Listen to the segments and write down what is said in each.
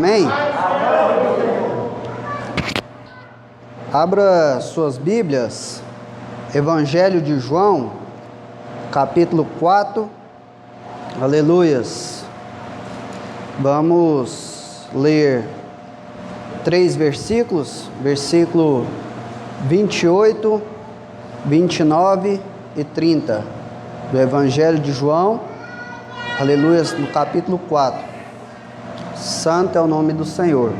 Amém? Abra suas Bíblias, Evangelho de João, capítulo 4, aleluias. Vamos ler 3 versículos, versículo 28, 29 e 30, do Evangelho de João, aleluias, no capítulo 4. Santo é o nome do Senhor.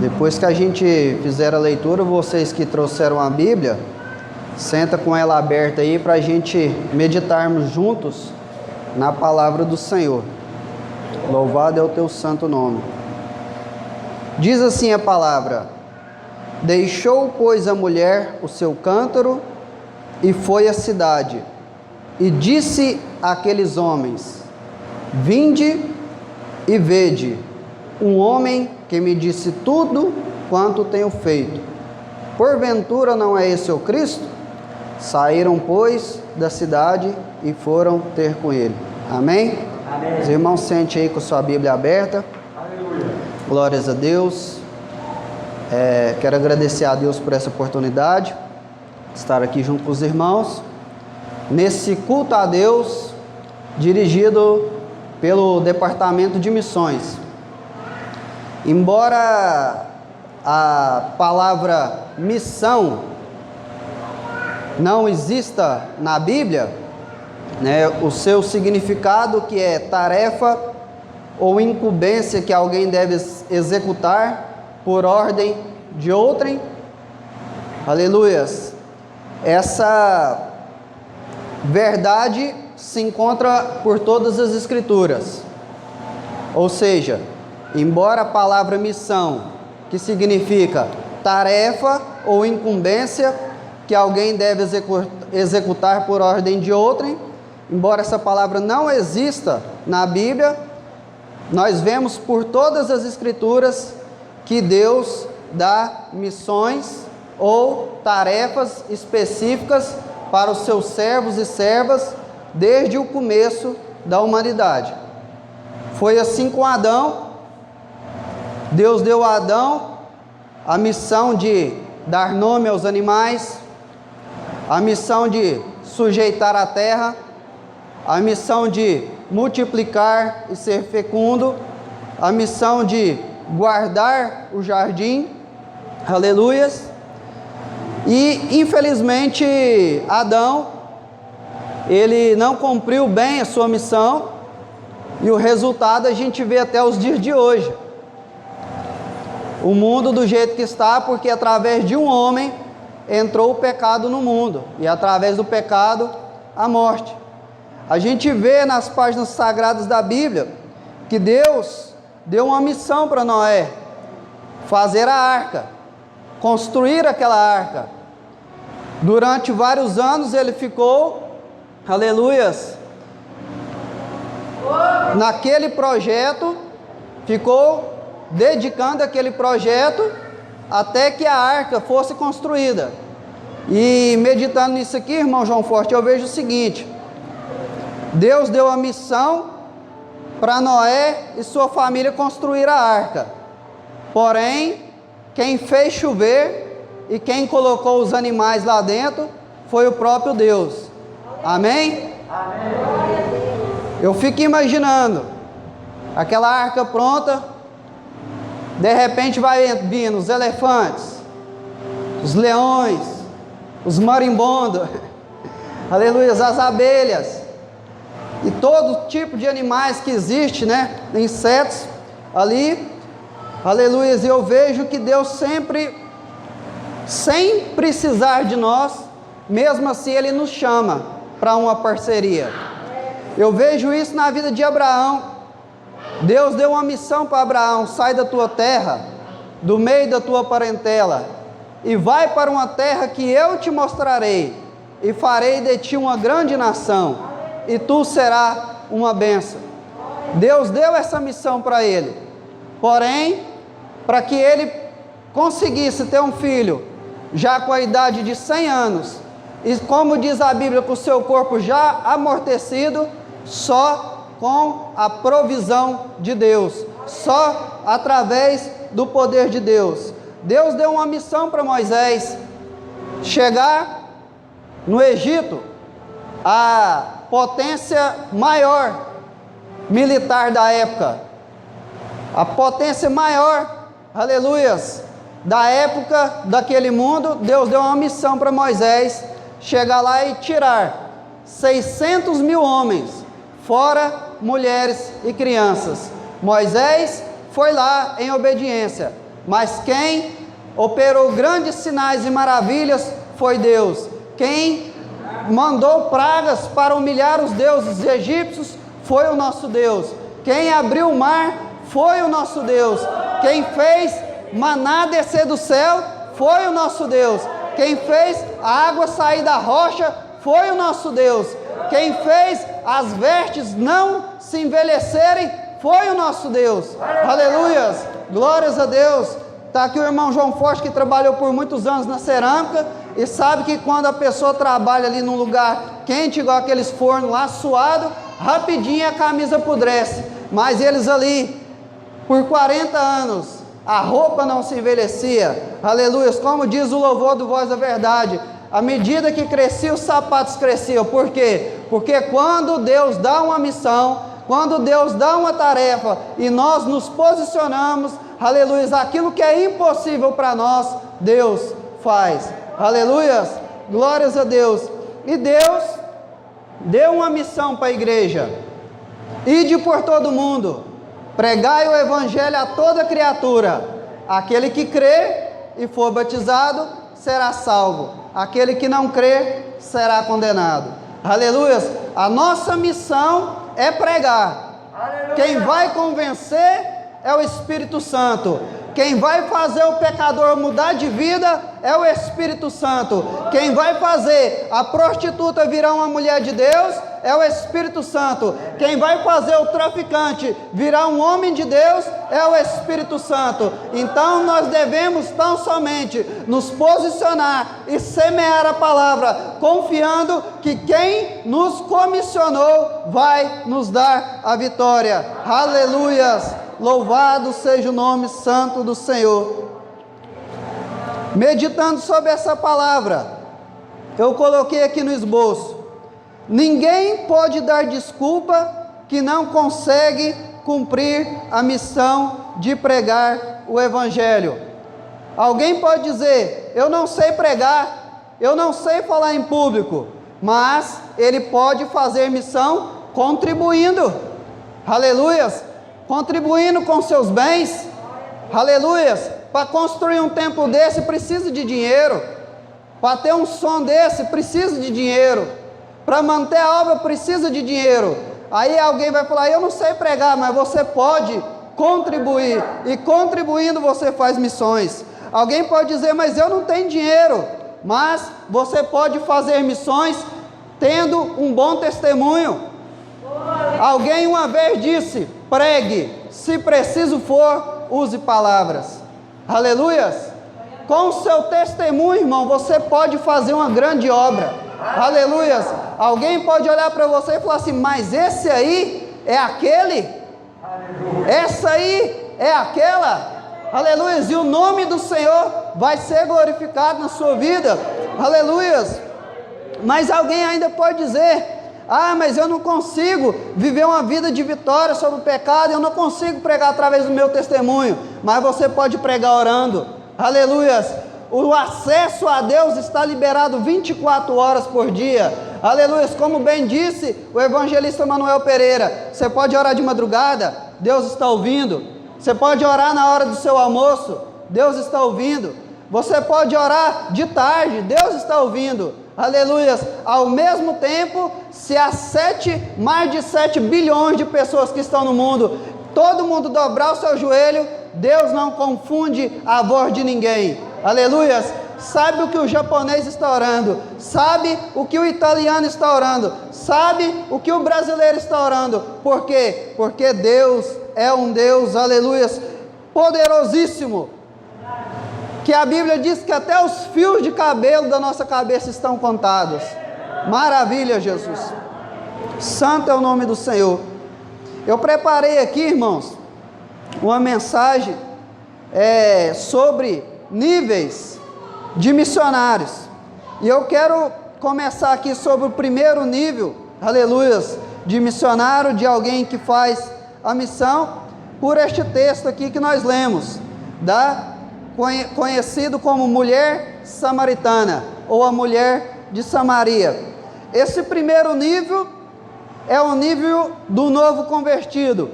Depois que a gente fizer a leitura, vocês que trouxeram a Bíblia, senta com ela aberta aí para a gente meditarmos juntos na palavra do Senhor. Louvado é o teu santo nome. Diz assim a palavra: deixou, pois, a mulher o seu cântaro e foi à cidade, e disse àqueles homens: vinde e vede um homem que me disse tudo quanto tenho feito. Porventura não é esse o Cristo? Saíram, pois, da cidade e foram ter com ele. Amém? Amém. Os irmãos, sente aí com sua Bíblia aberta. Aleluia. Glórias a Deus. Quero agradecer a Deus por essa oportunidade de estar aqui junto com os irmãos nesse culto a Deus dirigido pelo Departamento de Missões. Embora a palavra missão não exista na Bíblia, né, o seu significado, que é tarefa ou incumbência que alguém deve executar por ordem de outrem, aleluias, essa verdade se encontra por todas as Escrituras. Ou seja, embora a palavra missão, que significa tarefa ou incumbência que alguém deve executar por ordem de outrem, embora essa palavra não exista na Bíblia, nós vemos por todas as Escrituras que Deus dá missões ou tarefas específicas para os seus servos e servas desde o começo da humanidade. Foi assim com Adão. Deus deu a Adão a missão de dar nome aos animais, a missão de sujeitar a terra, a missão de multiplicar e ser fecundo, a missão de guardar o jardim, aleluias. E infelizmente Adão, ele não cumpriu bem a sua missão, e o resultado a gente vê até os dias de hoje. O mundo do jeito que está, porque através de um homem entrou o pecado no mundo, e através do pecado a morte. A gente vê nas páginas sagradas da Bíblia que Deus deu uma missão para Noé: fazer a arca, construir aquela arca. Durante vários anos ele ficou, aleluias, naquele projeto, ficou dedicando aquele projeto até que a arca fosse construída. E meditando nisso aqui, irmão João Forte, eu vejo o seguinte: Deus deu a missão para Noé e sua família construir a arca, porém quem fez chover e quem colocou os animais lá dentro foi o próprio Deus. Amém? Amém. Eu fico imaginando aquela arca pronta, de repente vai vindo os elefantes, os leões, os marimbondos, aleluia, as abelhas e todo tipo de animais que existe, né? Insetos ali, aleluia. E eu vejo que Deus sempre, sem precisar de nós, mesmo assim Ele nos chama para uma parceria. Eu vejo isso na vida de Abraão. Deus deu uma missão para Abraão: sai da tua terra, do meio da tua parentela, e vai para uma terra que eu te mostrarei, e farei de ti uma grande nação, e tu serás uma bênção. Deus deu essa missão para ele, porém, para que ele conseguisse ter um filho, já com a idade de 100 anos, e como diz a Bíblia, com o seu corpo já amortecido, só com a provisão de Deus, só através do poder de Deus. Deus deu uma missão para Moisés, chegar no Egito, a potência maior militar da época, a potência maior, aleluias, da época daquele mundo. Deus deu uma missão para Moisés, chegar lá e tirar 600 mil homens, fora mulheres e crianças. Moisés foi lá em obediência, mas quem operou grandes sinais e maravilhas foi Deus. Quem mandou pragas para humilhar os deuses egípcios foi o nosso Deus. Quem abriu o mar foi o nosso Deus. Quem fez maná descer do céu foi o nosso Deus. Quem fez a água sair da rocha foi o nosso Deus. Quem fez as vestes não se envelhecerem foi o nosso Deus. Aleluias, glórias a Deus. Está aqui o irmão João Forte, que trabalhou por muitos anos na cerâmica, e sabe que quando a pessoa trabalha ali num lugar quente, igual aqueles fornos lá, suado, rapidinho a camisa apodrece. Mas eles ali, por 40 anos, a roupa não se envelhecia. Aleluias, como diz o louvor do Voz da Verdade, à medida que crescia, os sapatos cresciam. Por quê? Porque quando Deus dá uma missão, quando Deus dá uma tarefa e nós nos posicionamos, aleluia, aquilo que é impossível para nós, Deus faz. Aleluias, glórias a Deus. E Deus deu uma missão para a igreja: ide por todo mundo, pregai o evangelho a toda criatura. Aquele que crê e for batizado será salvo, aquele que não crê será condenado. Aleluias, a nossa missão é pregar. Aleluia. Quem vai convencer é o Espírito Santo. Quem vai fazer o pecador mudar de vida é o Espírito Santo. Quem vai fazer a prostituta virar uma mulher de Deus é o Espírito Santo. Quem vai fazer o traficante virar um homem de Deus é o Espírito Santo. Então nós devemos tão somente nos posicionar e semear a palavra, confiando que quem nos comissionou vai nos dar a vitória. Aleluias! Louvado seja o nome santo do Senhor. Meditando sobre essa palavra, eu coloquei aqui no esboço: ninguém pode dar desculpa que não consegue cumprir a missão de pregar o Evangelho. Alguém pode dizer: eu não sei pregar, eu não sei falar em público, mas ele pode fazer missão contribuindo. Aleluias! Contribuindo com seus bens. Aleluias! Para construir um templo desse precisa de dinheiro. Para ter um som desse precisa de dinheiro. Para manter a obra precisa de dinheiro. Aí alguém vai falar: eu não sei pregar, mas você pode contribuir. E contribuindo você faz missões. Alguém pode dizer: mas eu não tenho dinheiro. Mas você pode fazer missões tendo um bom testemunho. Alguém uma vez disse: pregue, se preciso for, use palavras. Aleluias! Com o seu testemunho, irmão, você pode fazer uma grande obra. Aleluias! Alguém pode olhar para você e falar assim: mas esse aí é aquele? Essa aí é aquela? Aleluias! E o nome do Senhor vai ser glorificado na sua vida. Aleluias! Mas alguém ainda pode dizer: ah, mas eu não consigo viver uma vida de vitória sobre o pecado, eu não consigo pregar através do meu testemunho. Mas você pode pregar orando. Aleluias! O acesso a Deus está liberado 24 horas por dia. Aleluias! Como bem disse o evangelista Manuel Pereira, você pode orar de madrugada, Deus está ouvindo. Você pode orar na hora do seu almoço, Deus está ouvindo. Você pode orar de tarde, Deus está ouvindo. Aleluias! Ao mesmo tempo, se há mais de 7 bilhões de pessoas que estão no mundo, todo mundo dobrar o seu joelho, Deus não confunde a voz de ninguém. Aleluias! Sabe o que o japonês está orando, sabe o que o italiano está orando, sabe o que o brasileiro está orando. Por quê? Porque Deus é um Deus, aleluias, poderosíssimo, que a Bíblia diz que até os fios de cabelo da nossa cabeça estão contados. Maravilha, Jesus. Santo é o nome do Senhor. Eu preparei aqui, irmãos, uma mensagem sobre níveis de missionários. E eu quero começar aqui sobre o primeiro nível, aleluias, de missionário, de alguém que faz a missão, por este texto aqui que nós lemos, conhecido como mulher samaritana, ou a mulher de Samaria. Esse primeiro nível é o nível do novo convertido,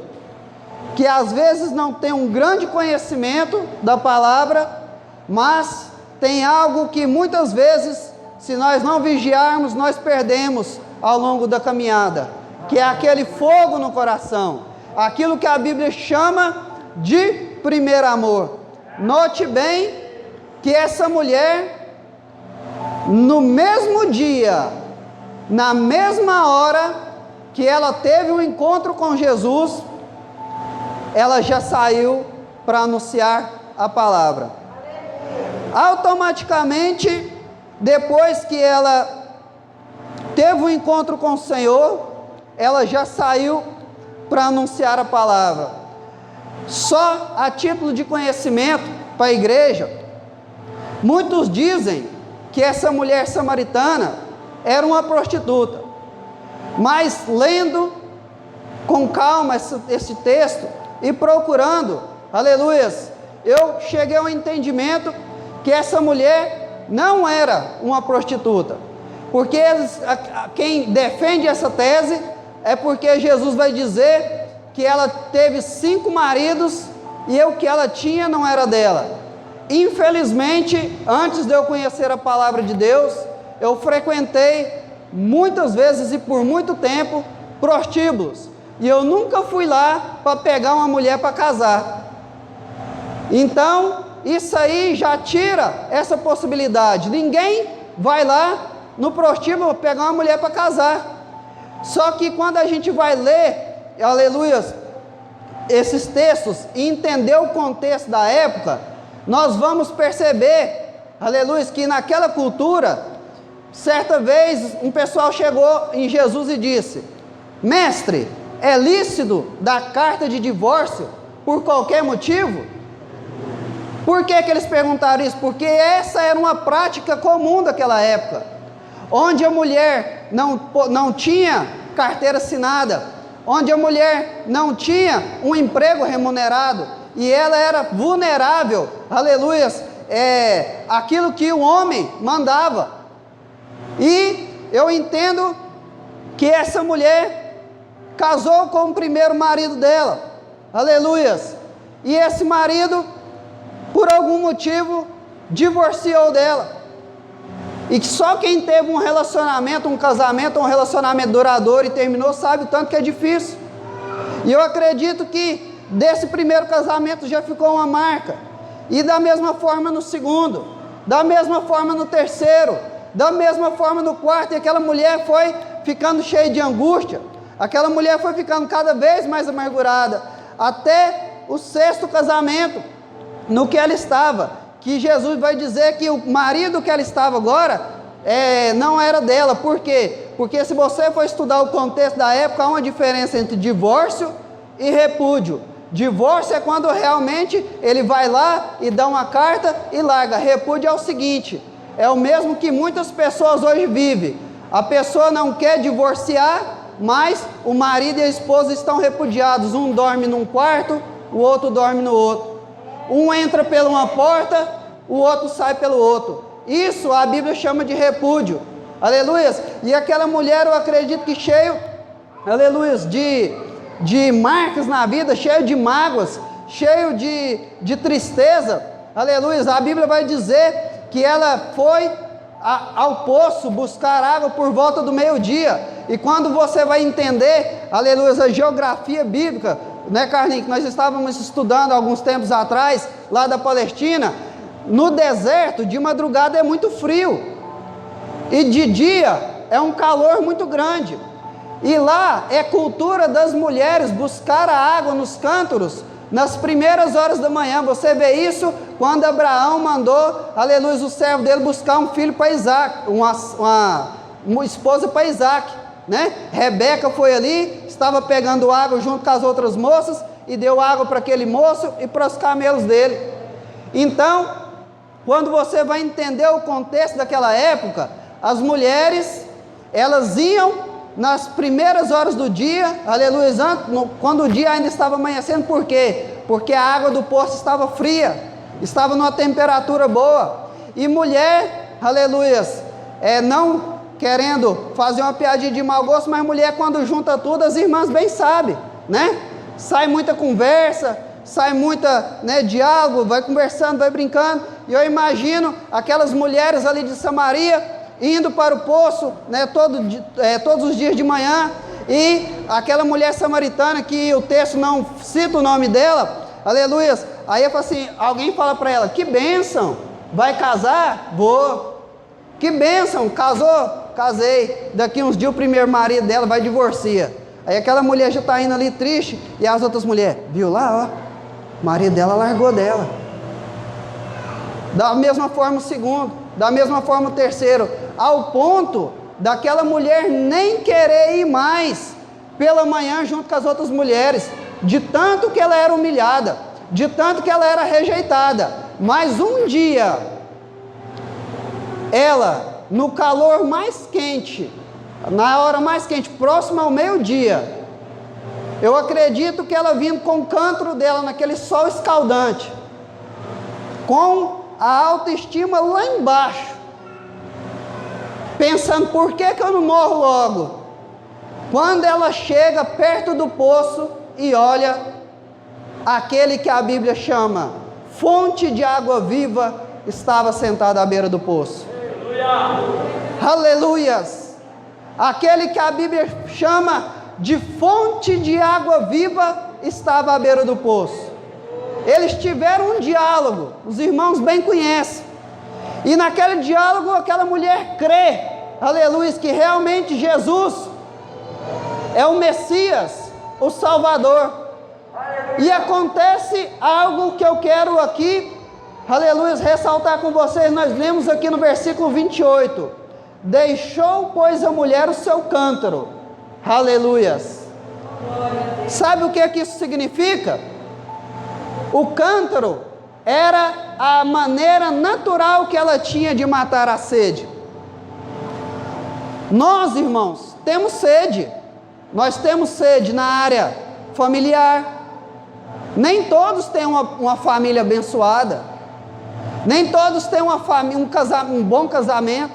que às vezes não tem um grande conhecimento da palavra, mas tem algo que muitas vezes, se nós não vigiarmos, nós perdemos ao longo da caminhada, que é aquele fogo no coração, aquilo que a Bíblia chama de primeiro amor. Note bem que essa mulher, no mesmo dia, na mesma hora que ela teve um encontro com Jesus, ela já saiu para anunciar a palavra. Automaticamente, depois que ela teve um encontro com o Senhor, ela já saiu para anunciar a palavra. Só a título de conhecimento para a igreja, muitos dizem que essa mulher samaritana era uma prostituta. Mas lendo com calma esse texto e procurando, aleluias, eu cheguei ao entendimento que essa mulher não era uma prostituta. Porque quem defende essa tese é porque Jesus vai dizer que ela teve 5 maridos e o que ela tinha não era dela. Infelizmente, antes de eu conhecer a palavra de Deus, eu frequentei muitas vezes e por muito tempo prostíbulos, e eu nunca fui lá para pegar uma mulher para casar. Então isso aí já tira essa possibilidade. Ninguém vai lá no prostíbulo pegar uma mulher para casar. Só que quando a gente vai ler, aleluias, esses textos e entender o contexto da época, nós vamos perceber, aleluias, que naquela cultura, certa vez, um pessoal chegou em Jesus e disse: mestre, é lícito dar carta de divórcio por qualquer motivo? Por que eles perguntaram isso? Porque essa era uma prática comum daquela época, onde a mulher não tinha carteira assinada, onde a mulher não tinha um emprego remunerado, e ela era vulnerável, aleluias, aquilo que o homem mandava. E eu entendo que essa mulher casou com o primeiro marido dela, aleluias, e esse marido, por algum motivo, divorciou dela, e que só quem teve um relacionamento, um casamento, um relacionamento duradouro e terminou, sabe o tanto que é difícil. E eu acredito que desse primeiro casamento já ficou uma marca, e da mesma forma no segundo, da mesma forma no terceiro, da mesma forma no quarto, e aquela mulher foi ficando cheia de angústia, aquela mulher foi ficando cada vez mais amargurada, até o 6º casamento, no que ela estava, que Jesus vai dizer que o marido que ela estava agora, não era dela. Por quê? Porque se você for estudar o contexto da época, há uma diferença entre divórcio e repúdio. Divórcio é quando realmente ele vai lá e dá uma carta e larga. Repúdio é o seguinte, é o mesmo que muitas pessoas hoje vivem. A pessoa não quer divorciar, mas o marido e a esposa estão repudiados. Um dorme num quarto, o outro dorme no outro. Um entra por uma porta, o outro sai pelo outro. Isso a Bíblia chama de repúdio. Aleluias. E aquela mulher, eu acredito que cheio, aleluias, de marcas na vida, cheio de mágoas, cheio de tristeza. Aleluias. A Bíblia vai dizer que ela foi ao poço buscar água por volta do meio-dia. E quando você vai entender, aleluia, a geografia bíblica, né, Carlinhos, que nós estávamos estudando alguns tempos atrás, lá da Palestina, no deserto, de madrugada é muito frio, e de dia é um calor muito grande, e lá é cultura das mulheres buscar a água nos cântaros, nas primeiras horas da manhã. Você vê isso quando Abraão mandou, aleluia, o servo dele buscar um filho para Isaac, uma esposa para Isaac. né? Rebeca foi ali, estava pegando água junto com as outras moças e deu água para aquele moço e para os camelos dele. Então, quando você vai entender o contexto daquela época, as mulheres, elas iam nas primeiras horas do dia, aleluia, quando o dia ainda estava amanhecendo. Por quê? Porque a água do poço estava fria, estava numa temperatura boa, e mulher, aleluia, não querendo fazer uma piadinha de mau gosto, mas mulher, quando junta tudo, as irmãs bem sabem, né? Sai muita conversa, sai muita, né, diálogo, vai conversando, vai brincando, e eu imagino aquelas mulheres ali de Samaria, indo para o poço, né, todos os dias de manhã, e aquela mulher samaritana, que o texto não cita o nome dela, aleluia, aí eu falo assim, alguém fala para ela, que bênção, vai casar? Vou. Que bênção, casou? Casei. Daqui uns dias o primeiro marido dela vai divorciar. Aí aquela mulher já está indo ali triste, e as outras mulheres, viu lá, ó, o marido dela largou dela. Da mesma forma o segundo, da mesma forma o terceiro, ao ponto daquela mulher nem querer ir mais pela manhã junto com as outras mulheres, de tanto que ela era humilhada, de tanto que ela era rejeitada. Mas um dia, ela, no calor mais quente, na hora mais quente, próximo ao meio-dia, eu acredito que ela vindo com o cântaro dela naquele sol escaldante, com a autoestima lá embaixo, pensando, por que eu não morro logo? Quando ela chega perto do poço e olha, aquele que a Bíblia chama fonte de água viva estava sentado à beira do poço. Aleluias! Aquele que a Bíblia chama de fonte de água viva estava à beira do poço. Eles tiveram um diálogo, os irmãos bem conhecem, e naquele diálogo aquela mulher crê, aleluia, que realmente Jesus é o Messias, o Salvador. E acontece algo que eu quero aqui, aleluia, ressaltar com vocês. Nós lemos aqui no versículo 28, deixou, pois, a mulher o seu cântaro, aleluia. Sabe o que isso significa? O cântaro era a maneira natural que ela tinha de matar a sede. Nós, irmãos, temos sede. Nós temos sede na área familiar. Nem todos têm uma família abençoada. Nem todos têm um bom casamento.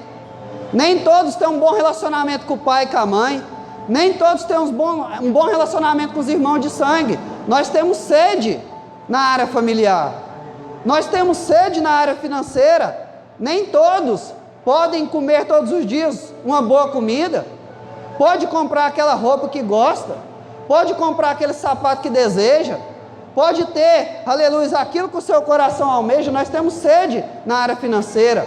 Nem todos têm um bom relacionamento com o pai e com a mãe. Nem todos têm um bom relacionamento com os irmãos de sangue. Nós temos sede na área familiar. Nós temos sede na área financeira. Nem todos podem comer todos os dias uma boa comida. Pode comprar aquela roupa que gosta. Pode comprar aquele sapato que deseja. Pode ter, aleluia, aquilo que o seu coração almeja. Nós temos sede na área financeira.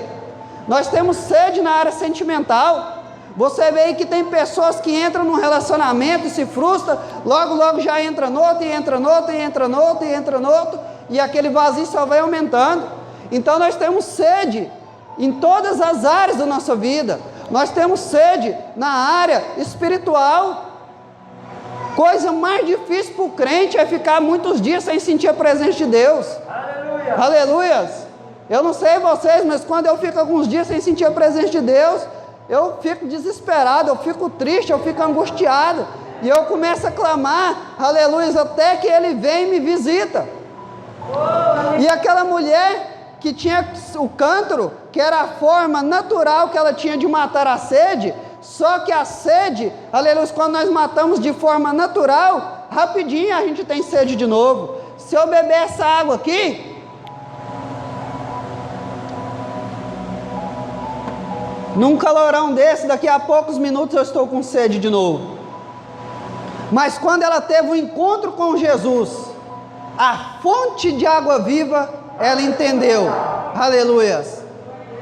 Nós temos sede na área sentimental. Você vê aí que tem pessoas que entram num relacionamento e se frustram, logo já entra no outro, e entra no outro, e entra no outro, e entra no outro, e aquele vazio só vai aumentando. Então nós temos sede em todas as áreas da nossa vida. Nós temos sede na área espiritual. Coisa mais difícil para o crente é ficar muitos dias sem sentir a presença de Deus. Aleluia! Aleluias! Eu não sei vocês, mas quando eu fico alguns dias sem sentir a presença de Deus, eu fico desesperado, eu fico triste, eu fico angustiado, e eu começo a clamar, aleluia, até que Ele vem e me visita. E aquela mulher que tinha o cântaro, que era a forma natural que ela tinha de matar a sede, só que a sede, aleluia, quando nós matamos de forma natural, rapidinho a gente tem sede de novo. Se eu beber essa água aqui, num calorão desse, daqui a poucos minutos eu estou com sede de novo. Mas quando ela teve um encontro com Jesus, a fonte de água viva, ela entendeu, aleluias,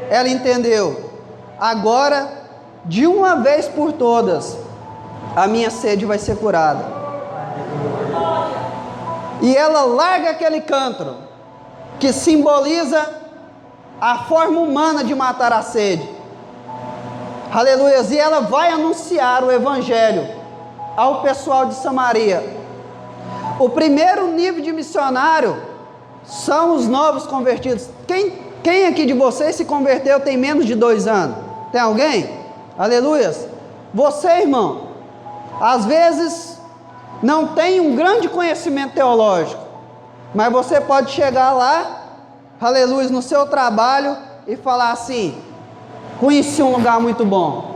ela entendeu, agora, de uma vez por todas, a minha sede vai ser curada. E ela larga aquele cântaro, que simboliza a forma humana de matar a sede, Aleluia. E ela vai anunciar o evangelho ao pessoal de Samaria. O primeiro nível de missionário são os novos convertidos. Quem aqui de vocês se converteu tem menos de 2 anos? Tem alguém? Aleluias. Você, irmão, às vezes não tem um grande conhecimento teológico, mas você pode chegar lá, aleluia, no seu trabalho e falar assim: conheci um lugar muito bom,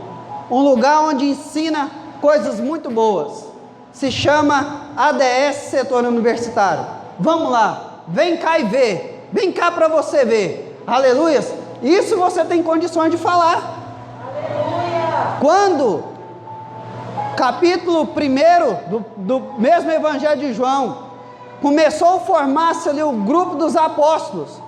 um lugar onde ensina coisas muito boas, se chama ADS Setor Universitário. Vamos lá, vem cá e vê, vem cá para você ver, aleluia. Isso você tem condições de falar. Aleluia. Quando capítulo 1 do mesmo Evangelho de João, começou a formar-se ali o grupo dos apóstolos.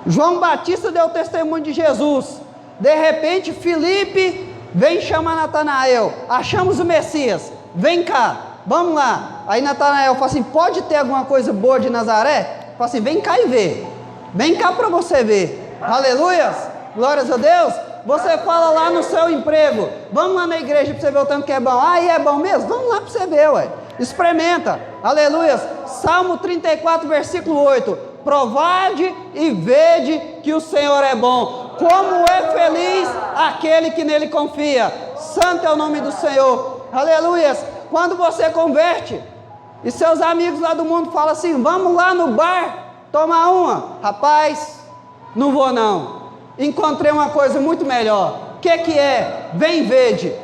João Batista deu testemunho de Jesus. De repente, Filipe vem chamar Natanael: achamos o Messias, vem cá, vamos lá. Aí Natanael fala assim: pode ter alguma coisa boa de Nazaré? Fala assim: vem cá e vê, vem cá para você ver. Aleluias, glórias a Deus. Você fala lá no seu emprego: vamos lá na igreja para você ver o tanto que é bom. Ah, e é bom mesmo? Vamos lá para você ver, ué. Experimenta. Aleluia. Salmo 34, versículo 8. Provade e vede que o Senhor é bom. Como é feliz aquele que nele confia. Santo é o nome do Senhor. Aleluia. Quando você converte e seus amigos lá do mundo falam assim: vamos lá no bar tomar uma. Rapaz, não vou não. Encontrei uma coisa muito melhor. O que é? Vem vede,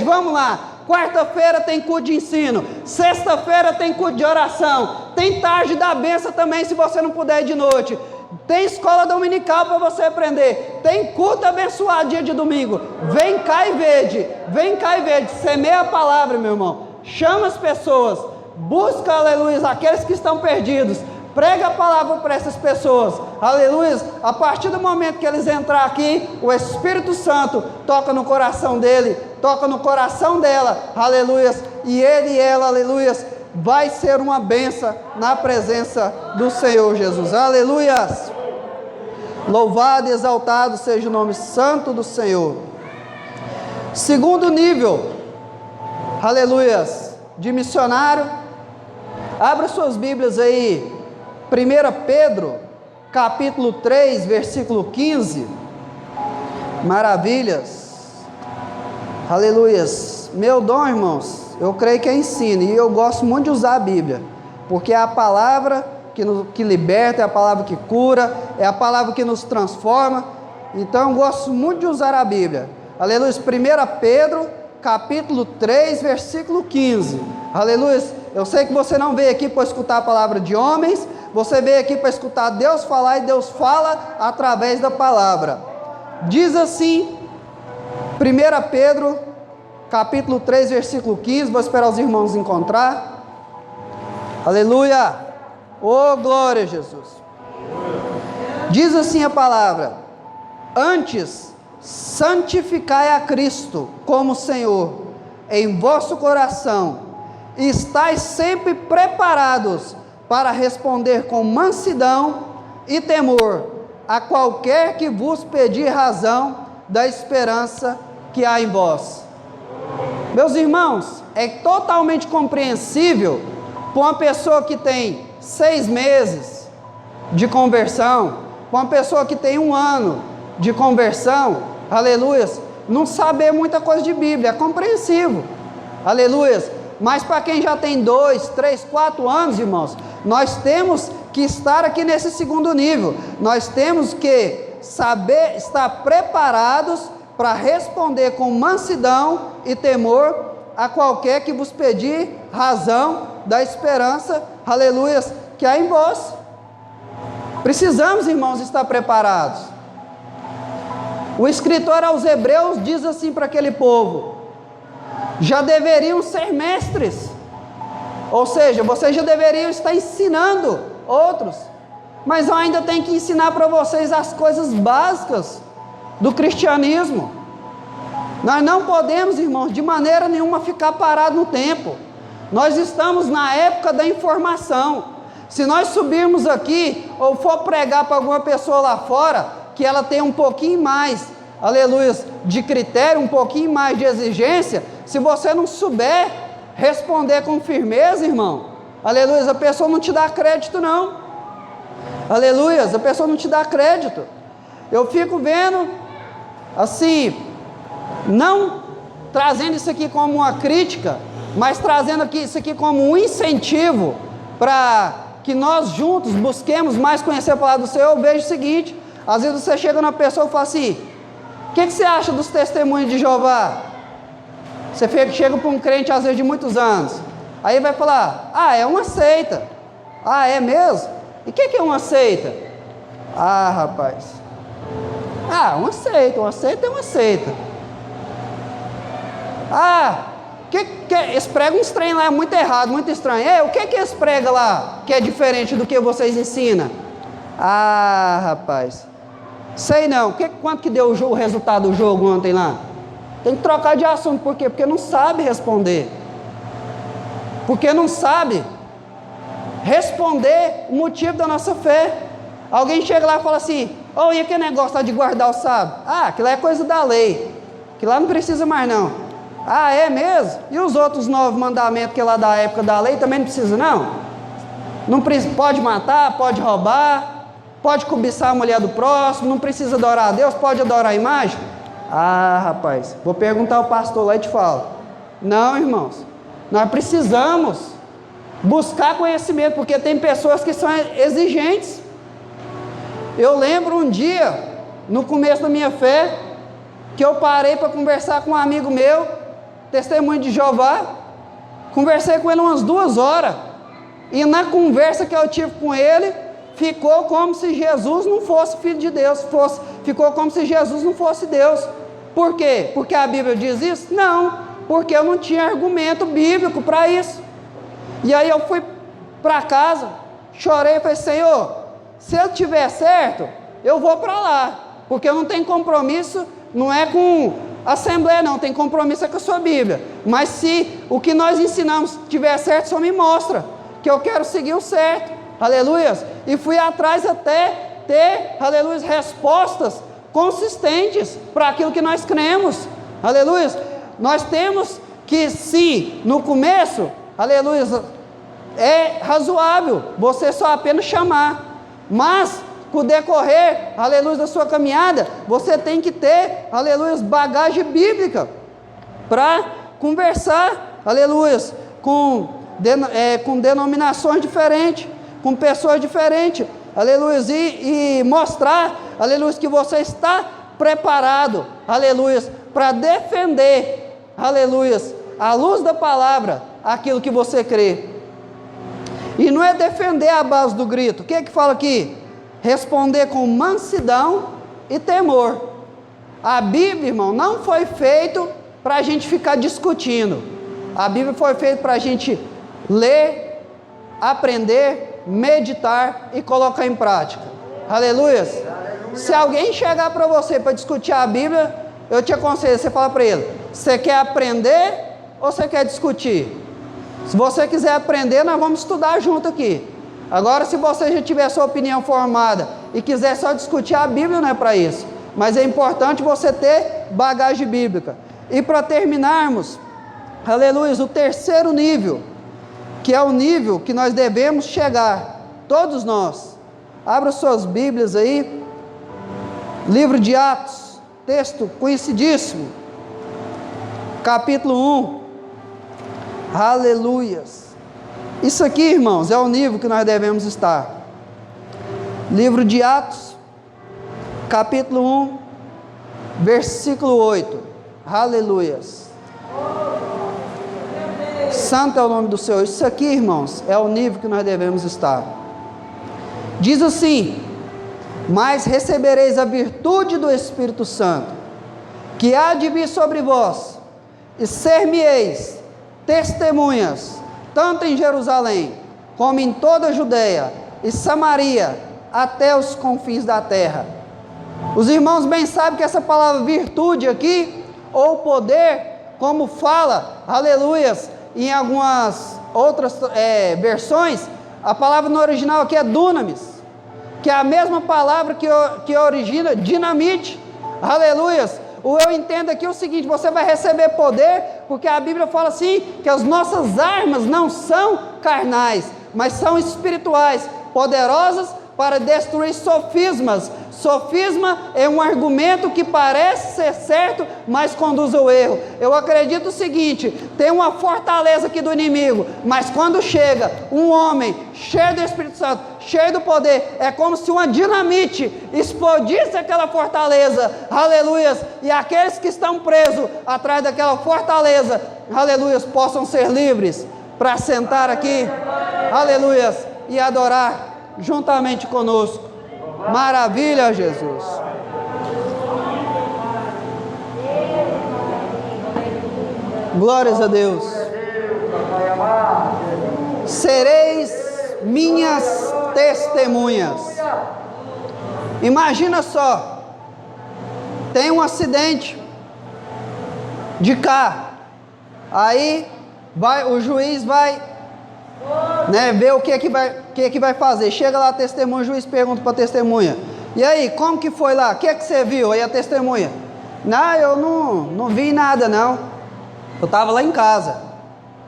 vamos lá. Quarta-feira tem culto de ensino, sexta-feira tem culto de oração, tem tarde da benção também, se você não puder ir de noite, tem escola dominical para você aprender, tem culto abençoado dia de domingo. Vem cá e vede, semeia a palavra, meu irmão, chama as pessoas, busca, aleluia, aqueles que estão perdidos. Prega a palavra para essas pessoas, aleluia. A partir do momento que eles entrar aqui, o Espírito Santo toca no coração dele, toca no coração dela, aleluia. E ele e ela, aleluia, vai ser uma bênção na presença do Senhor Jesus, aleluia. Louvado e exaltado seja o nome santo do Senhor. Segundo nível, aleluia, de missionário. Abra suas Bíblias aí. 1 Pedro, capítulo 3, versículo 15, maravilhas, aleluias. Meu dom, irmãos, eu creio que é ensino, e eu gosto muito de usar a Bíblia, porque é a palavra que liberta, é a palavra que cura, é a palavra que nos transforma, então eu gosto muito de usar a Bíblia, aleluia. 1 Pedro, capítulo 3, versículo 15, aleluia. Eu sei que você não veio aqui para escutar a palavra de homens, você veio aqui para escutar Deus falar, e Deus fala através da palavra. Diz assim, 1 Pedro, capítulo 3, versículo 15, vou esperar os irmãos encontrar. Aleluia, oh glória a Jesus. Diz assim a palavra: antes, santificai a Cristo como Senhor em vosso coração, e estais sempre preparados para responder com mansidão e temor a qualquer que vos pedir razão da esperança que há em vós. Meus irmãos, é totalmente compreensível para uma pessoa que tem 6 meses de conversão, para uma pessoa que tem 1 ano de conversão, aleluia, não saber muita coisa de Bíblia, é compreensível, aleluia. Mas para quem já tem 2, 3, 4 anos, irmãos, nós temos que estar aqui nesse segundo nível. Nós temos que saber estar preparados para responder com mansidão e temor a qualquer que vos pedir razão da esperança, aleluia, que há em vós. Precisamos, irmãos, estar preparados. O escritor aos Hebreus diz assim para aquele povo: já deveriam ser mestres, ou seja, vocês já deveriam estar ensinando outros, mas eu ainda tenho que ensinar para vocês as coisas básicas do cristianismo. Nós não podemos, irmãos, de maneira nenhuma ficar parado no tempo. Nós estamos na época da informação. Se nós subirmos aqui, ou for pregar para alguma pessoa lá fora, que ela tem um pouquinho mais aleluia, de critério, um pouquinho mais de exigência, se você não souber responder com firmeza, irmão, aleluia, a pessoa não te dá crédito não, aleluia, a pessoa não te dá crédito. Eu fico vendo, assim, não trazendo isso aqui como uma crítica, mas trazendo aqui isso aqui como um incentivo para que nós juntos busquemos mais conhecer a palavra do Senhor. Eu vejo o seguinte, às vezes você chega numa pessoa e fala assim, o que você acha dos testemunhos de Jeová? Você chega para um crente às vezes de muitos anos, aí vai falar, é uma seita. É mesmo? E o que é uma seita? Rapaz, uma seita é uma seita. Eles pregam uns trem lá muito errado, muito estranho. O que eles pregam lá que é diferente do que vocês ensinam? Rapaz, sei não. Quanto que deu o resultado do jogo ontem lá? Tem que trocar de assunto. Por quê? Porque não sabe responder. Porque não sabe responder o motivo da nossa fé. Alguém chega lá e fala assim, e aquele negócio lá de guardar o sábado? Aquilo é coisa da lei, que lá não precisa mais não. É mesmo? E os outros 9 mandamentos que é lá da época da lei também não precisa não? Não pode matar, pode roubar, pode cobiçar a mulher do próximo, não precisa adorar a Deus, pode adorar a imagem? Rapaz, vou perguntar ao pastor lá e te falo. Não, irmãos, nós precisamos buscar conhecimento, porque tem pessoas que são exigentes. Eu lembro um dia, no começo da minha fé, que eu parei para conversar com um amigo meu, testemunho de Jeová. Conversei com ele umas 2 horas, e na conversa que eu tive com ele, ficou como se Jesus não fosse Filho de Deus, ficou como se Jesus não fosse Deus. Por quê? Porque a Bíblia diz isso? Não, porque eu não tinha argumento bíblico para isso. E aí eu fui para casa, chorei e falei, Senhor, se ele tiver certo, eu vou para lá, porque eu não tenho compromisso, não é com a Assembleia não, tem compromisso com a sua Bíblia. Mas se o que nós ensinamos tiver certo, só me mostra, que eu quero seguir o certo, aleluia. E fui atrás até ter, aleluia, respostas consistentes para aquilo que nós cremos, aleluia. Nós temos que, se no começo, aleluia, é razoável você só apenas chamar, mas com o decorrer, aleluia, da sua caminhada, você tem que ter, aleluia, bagagem bíblica para conversar, aleluia, com denominações diferentes, com pessoas diferentes, aleluia, e mostrar, aleluia, que você está preparado, aleluia, para defender, aleluia, à luz da palavra, aquilo que você crê. E não é defender a base do grito. O que é que fala aqui? Responder com mansidão e temor. A Bíblia, irmão, não foi feito para a gente ficar discutindo. A Bíblia foi feita para a gente ler, aprender, meditar e colocar em prática. Aleluia. Se alguém chegar para você para discutir a Bíblia, eu te aconselho, você fala para ele, você quer aprender ou você quer discutir? Se você quiser aprender, nós vamos estudar junto aqui. Agora, se você já tiver sua opinião formada e quiser só discutir a Bíblia, não é para isso. Mas é importante você ter bagagem bíblica. E para terminarmos, aleluia, o terceiro nível, que é o nível que nós devemos chegar, todos nós. Abra suas Bíblias aí, livro de Atos, texto conhecidíssimo, capítulo 1, aleluias. Isso aqui, irmãos, é o nível que nós devemos estar. Livro de Atos, capítulo 1, versículo 8, aleluias. Santo é o nome do Senhor. Isso aqui, irmãos, é o nível que nós devemos estar. Diz assim: mas recebereis a virtude do Espírito Santo, que há de vir sobre vós, e ser-me-eis testemunhas, tanto em Jerusalém, como em toda a Judeia e Samaria, até os confins da terra. Os irmãos bem sabem que essa palavra virtude aqui, ou poder, como fala, aleluias, em algumas outras versões, a palavra no original aqui é dunamis, que é a mesma palavra que origina dinamite, Aleluias. O eu entendo aqui é o seguinte: você vai receber poder, porque a Bíblia fala assim, que as nossas armas não são carnais, mas são espirituais, poderosas para destruir sofismas. Sofisma é um argumento que parece ser certo, mas conduz ao erro. Eu acredito o seguinte: tem uma fortaleza aqui do inimigo, mas quando chega um homem cheio do Espírito Santo, cheio do poder, é como se uma dinamite explodisse aquela fortaleza, aleluias, e aqueles que estão presos atrás daquela fortaleza, aleluias, possam ser livres para sentar aqui, aleluias, e adorar juntamente conosco. Maravilha, Jesus. Glórias a Deus. Sereis minhas testemunhas. Imagina só, tem um acidente de carro, aí o juiz vai, ver o que é que vai fazer. Chega lá a testemunha, o juiz pergunta para a testemunha: e aí, como que foi lá? O que é que você viu? Aí a testemunha: não, eu não vi nada não, eu estava lá em casa.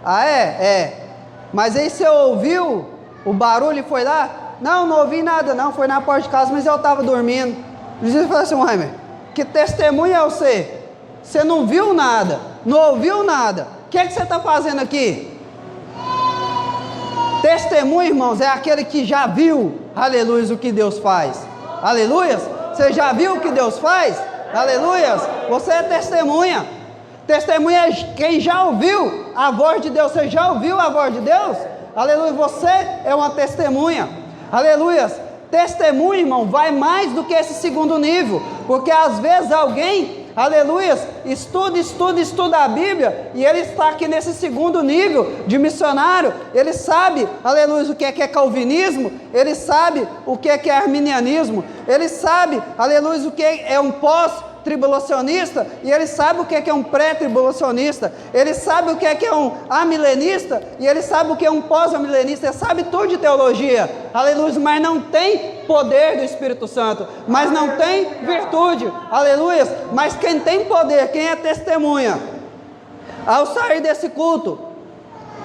Ah, é? Mas aí você ouviu o barulho e foi lá? Não ouvi nada não, foi na porta de casa, mas eu estava dormindo. O juiz falou assim: ué, que testemunha é você? Você não viu nada, não ouviu nada, o que é que você está fazendo aqui? Testemunho, irmãos, é aquele que já viu, aleluia, o que Deus faz. Aleluia. Você já viu o que Deus faz? Aleluia. Você é testemunha. Testemunha é quem já ouviu a voz de Deus. Você já ouviu a voz de Deus? Aleluia. Você é uma testemunha. Aleluia. Testemunho, irmão, vai mais do que esse segundo nível, porque às vezes alguém, aleluia, estuda a Bíblia, e ele está aqui nesse segundo nível de missionário. Ele sabe, aleluia, o que é calvinismo, ele sabe o que é arminianismo, ele sabe, aleluia, o que é um pós-tribulacionista, e ele sabe o que é um pré-tribulacionista, ele sabe o que é um amilenista, e ele sabe o que é um pós-amilenista, ele sabe tudo de teologia, aleluia, mas não tem poder do Espírito Santo, mas não tem virtude, aleluia. Mas quem tem poder, quem é testemunha, ao sair desse culto,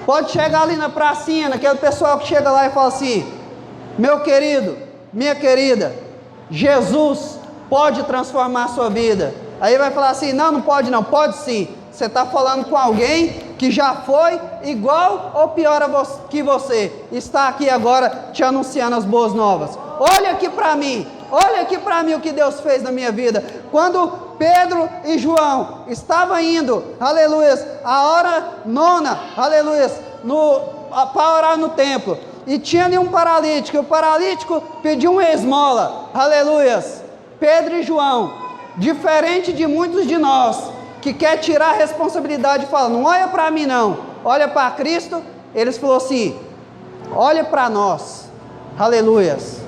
pode chegar ali na pracinha, naquele pessoal que chega lá e fala assim: meu querido, minha querida, Jesus pode transformar a sua vida. Aí vai falar assim: não pode não, pode sim. Você está falando com alguém que já foi igual ou pior que você, está aqui agora te anunciando as boas novas. Olha aqui para mim o que Deus fez na minha vida. Quando Pedro e João estavam indo, aleluia, a hora nona, aleluia, para orar no templo, e tinha ali um paralítico, e o paralítico pediu uma esmola, aleluia. Pedro e João, diferente de muitos de nós, que quer tirar a responsabilidade e fala: não olha para mim não, olha para Cristo. Eles falaram assim: olha para nós, aleluias,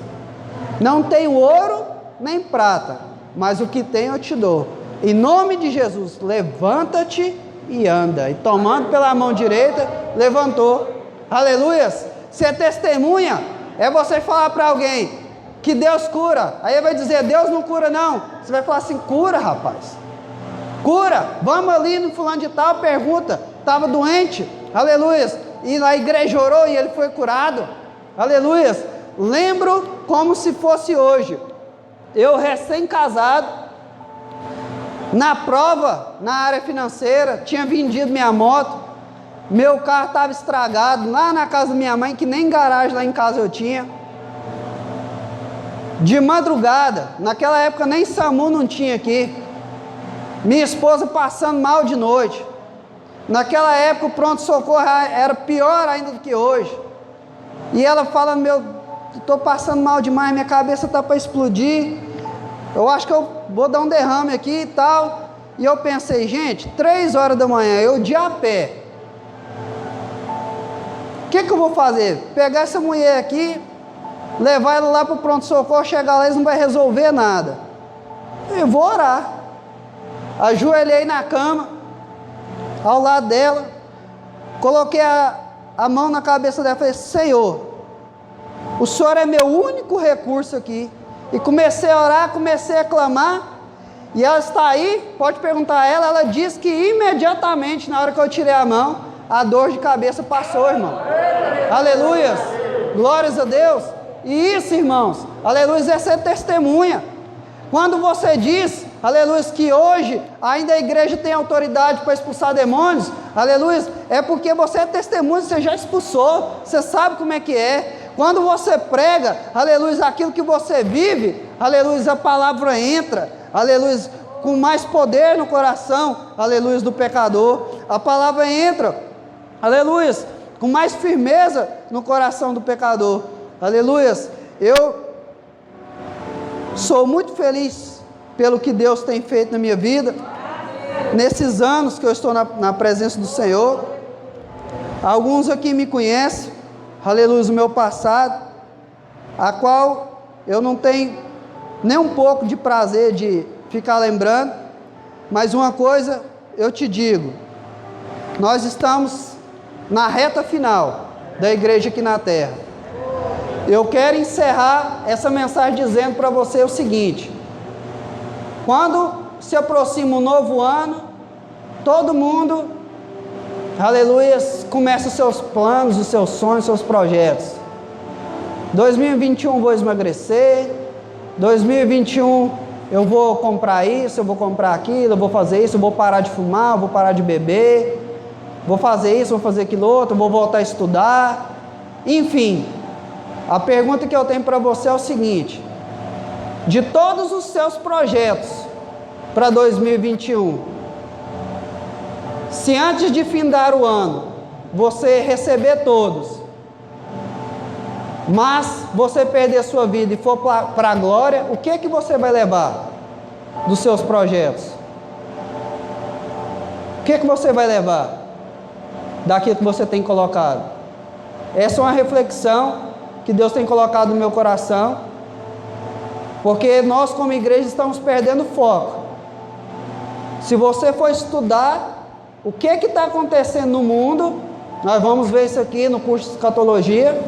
não tenho ouro nem prata, mas o que tenho eu te dou, em nome de Jesus, levanta-te e anda. E tomando pela mão direita, levantou, aleluias. Ser testemunha é você falar para alguém que Deus cura, aí ele vai dizer: Deus não cura não, você vai falar assim: cura, rapaz, cura, vamos ali no fulano de tal, pergunta, estava doente, aleluia, e a igreja orou e ele foi curado, aleluia. Lembro como se fosse hoje, eu recém-casado, na prova, na área financeira, tinha vendido minha moto, meu carro estava estragado, lá na casa da minha mãe, que nem garagem lá em casa eu tinha, de madrugada, naquela época nem SAMU não tinha aqui, minha esposa passando mal de noite, naquela época o pronto-socorro era pior ainda do que hoje, e ela fala: estou passando mal demais, minha cabeça está para explodir, eu acho que eu vou dar um derrame aqui e tal. E eu pensei: gente, 3 horas da manhã, eu de a pé, o que eu vou fazer? Pegar essa mulher aqui, levar ela lá para o pronto-socorro, chegar lá, eles não vai resolver nada. Eu vou orar. Ajoelhei na cama, ao lado dela, coloquei a mão na cabeça dela e falei: Senhor, o Senhor é meu único recurso aqui. E comecei a orar, comecei a clamar, E ela está aí, pode perguntar a ela, ela diz que imediatamente, na hora que eu tirei a mão, a dor de cabeça passou, irmão. Aleluias, glórias a Deus. E isso, irmãos, aleluia, essa é testemunha. Quando você diz, aleluia, que hoje ainda a igreja tem autoridade para expulsar demônios, aleluia, é porque você é testemunha, você já expulsou, você sabe como é que é. Quando você prega, aleluia, aquilo que você vive, aleluia, a palavra entra, aleluia, com mais poder no coração, aleluia, do pecador. A palavra entra, aleluia, com mais firmeza no coração do pecador. Aleluia. Eu sou muito feliz pelo que Deus tem feito na minha vida, nesses anos que eu estou na presença do Senhor. Alguns aqui me conhecem, aleluia, o meu passado, a qual eu não tenho nem um pouco de prazer de ficar lembrando, mas uma coisa eu te digo, nós estamos na reta final da igreja aqui na terra. Eu quero encerrar essa mensagem dizendo para você o seguinte: quando se aproxima um novo ano, todo mundo, aleluia, começa os seus planos, os seus sonhos, os seus projetos. 2021 vou emagrecer, 2021 eu vou comprar isso, eu vou comprar aquilo, eu vou fazer isso, eu vou parar de fumar, eu vou parar de beber, vou fazer isso, vou fazer aquilo outro, eu vou voltar a estudar, enfim. A pergunta que eu tenho para você é o seguinte: de todos os seus projetos para 2021, se antes de findar o ano você receber todos, mas você perder sua vida e for para a glória, o que que você vai levar dos seus projetos? O que que você vai levar daquilo que você tem colocado? Essa é uma reflexão que Deus tem colocado no meu coração, porque nós como igreja estamos perdendo foco. Se você for estudar o que está acontecendo no mundo, nós vamos ver isso aqui no curso de escatologia.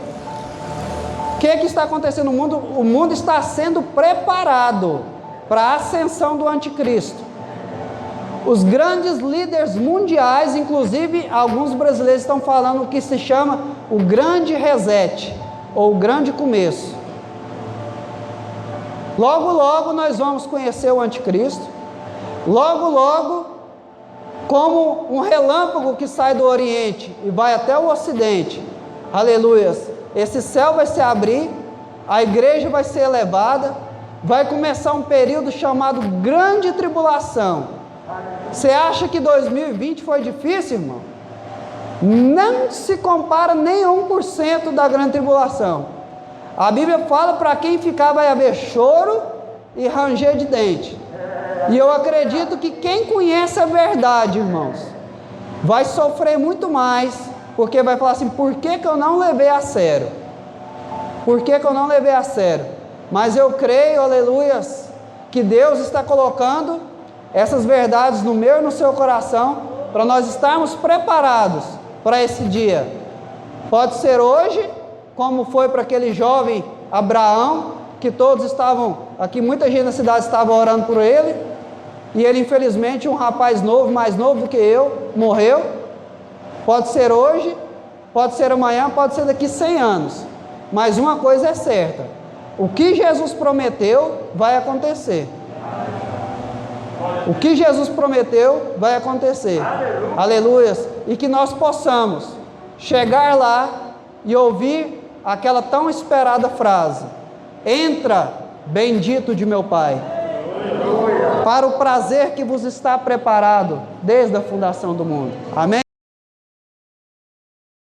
O que está acontecendo no mundo? O mundo está sendo preparado para a ascensão do anticristo. Os grandes líderes mundiais, inclusive alguns brasileiros, estão falando o que se chama o grande reset, ou o grande começo. Logo, logo nós vamos conhecer o anticristo. Logo, logo, como um relâmpago que sai do Oriente e vai até o Ocidente, aleluia, esse céu vai se abrir, a igreja vai ser elevada, vai começar um período chamado grande tribulação. Você acha que 2020 foi difícil, irmão? Não se compara nem 1% da grande tribulação. A Bíblia fala: para quem ficar vai haver choro e ranger de dente. E eu acredito que quem conhece a verdade, irmãos, vai sofrer muito mais, porque vai falar assim: por que eu não levei a sério? Por que eu não levei a sério? Mas eu creio, aleluias, que Deus está colocando essas verdades no meu e no seu coração, para nós estarmos preparados para esse dia. Pode ser hoje, como foi para aquele jovem Abraão, que todos estavam, aqui muita gente na cidade estava orando por ele, e ele infelizmente, um rapaz novo, mais novo do que eu, morreu. Pode ser hoje, pode ser amanhã, pode ser daqui 100 anos, mas uma coisa é certa: o que Jesus prometeu vai acontecer. O que Jesus prometeu vai acontecer. Aleluia. E que nós possamos chegar lá e ouvir aquela tão esperada frase: entra, bendito de meu Pai, para o prazer que vos está preparado desde a fundação do mundo. Amém?